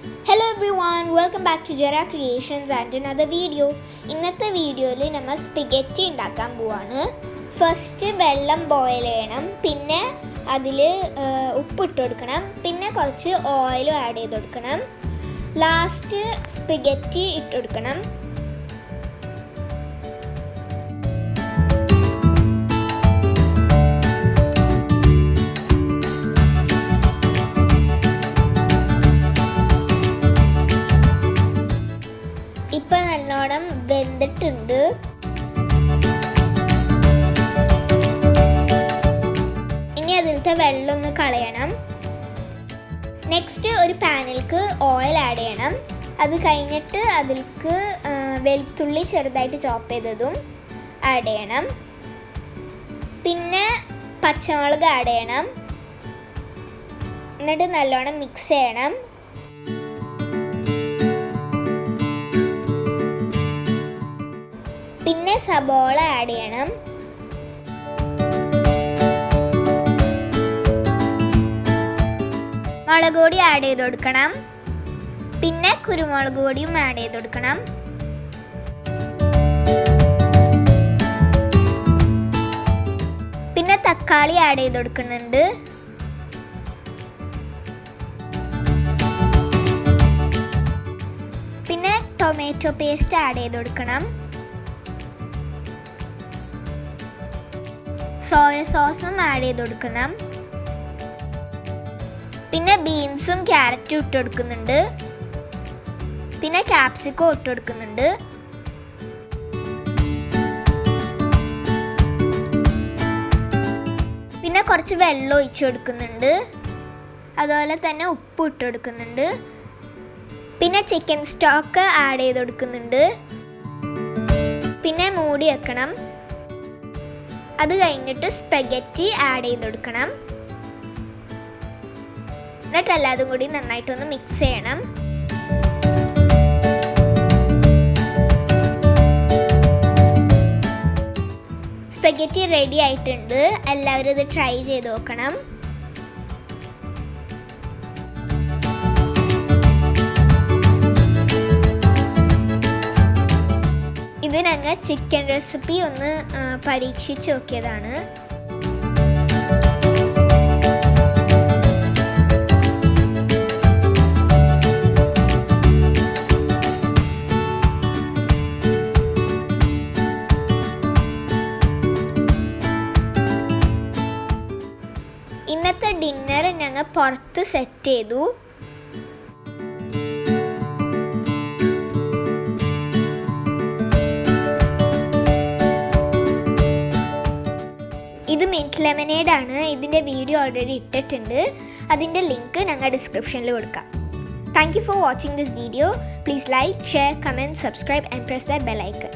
Hello everyone, welcome back to Jara Creations and another video. ഇന്നത്തെ വീഡിയോയിൽ നമ്മൾ സ്പിഗറ്റി ഉണ്ടാക്കാൻ പോവാണ്. ഫസ്റ്റ് വെള്ളം ബോയിൽ ചെയ്യണം, പിന്നെ അതിൽ ഉപ്പിട്ട് കൊടുക്കണം, പിന്നെ കുറച്ച് ഓയിലും ആഡ് ചെയ്ത് കൊടുക്കണം. ലാസ്റ്റ് സ്പിഗറ്റി ഇട്ട് കൊടുക്കണം. ഇപ്പം നല്ലോണം വെന്തിട്ടുണ്ട്. ഇനി അതിലത്തെ വെള്ളം ഒന്ന് കളയണം. നെക്സ്റ്റ് ഒരു പാനിലേക്ക് ഓയിൽ ആഡ് ചെയ്യണം. അത് കഴിഞ്ഞിട്ട് അതിലേക്ക് വെളുത്തുള്ളി ചെറുതായിട്ട് ചോപ്പ് ചെയ്തതും ആഡ് ചെയ്യണം. പിന്നെ പച്ചമുളക് ആഡ് ചെയ്യണം. എന്നിട്ട് നല്ലോണം മിക്സ് ചെയ്യണം. പിന്നെ സബോള ആഡ് ചെയ്യണം. മുളക് പൊടി ആഡ് ചെയ്ത് കൊടുക്കണം. പിന്നെ കുരുമുളക് പൊടിയും ആഡ് ചെയ്ത് കൊടുക്കണം. പിന്നെ തക്കാളി ആഡ് ചെയ്ത് കൊടുക്കുന്നുണ്ട്. പിന്നെ ടൊമാറ്റോ പേസ്റ്റ് ആഡ് ചെയ്ത് കൊടുക്കണം. സോയ സോസും ആഡ് ചെയ്ത് കൊടുക്കണം. പിന്നെ ബീൻസും ക്യാരറ്റും ഇട്ട് കൊടുക്കുന്നുണ്ട്. പിന്നെ ക്യാപ്സിക്കം ഇട്ട് കൊടുക്കുന്നുണ്ട്. പിന്നെ കുറച്ച് വെള്ളം ഒഴിച്ച് കൊടുക്കുന്നുണ്ട്. അതുപോലെ തന്നെ ഉപ്പ് ഇട്ട് കൊടുക്കുന്നുണ്ട്. പിന്നെ ചിക്കൻ സ്റ്റോക്ക് ആഡ് ചെയ്ത് കൊടുക്കുന്നുണ്ട്. പിന്നെ മൂടി വെക്കണം. അത് കഴിഞ്ഞിട്ട് സ്പെഗറ്റി ആഡ് ചെയ്ത് കൊടുക്കണം. എന്നിട്ട് എല്ലാതും കൂടി നന്നായിട്ടൊന്ന് മിക്സ് ചെയ്യണം. സ്പെഗറ്റി റെഡി ആയിട്ടുണ്ട്. എല്ലാവരും ഇത് ട്രൈ ചെയ്ത് നോക്കണം. ഇത് ഞങ്ങൾ ചിക്കൻ റെസിപ്പി ഒന്ന് പരീക്ഷിച്ച് നോക്കിയതാണ്. ഇന്നത്തെ ഡിന്നർ ഞങ്ങൾ പുറത്ത് സെറ്റ് ചെയ്തു. ഇത് മിൻറ്റ് ലെമനേഡ് ആണ്. ഇതിൻ്റെ വീഡിയോ ഓൾറെഡി ഇട്ടിട്ടുണ്ട്. അതിൻ്റെ ലിങ്ക് ഞങ്ങൾ ഡിസ്ക്രിപ്ഷനിൽ കൊടുക്കാം. Thank you for watching this video. Please like, share, comment, subscribe and press the bell icon.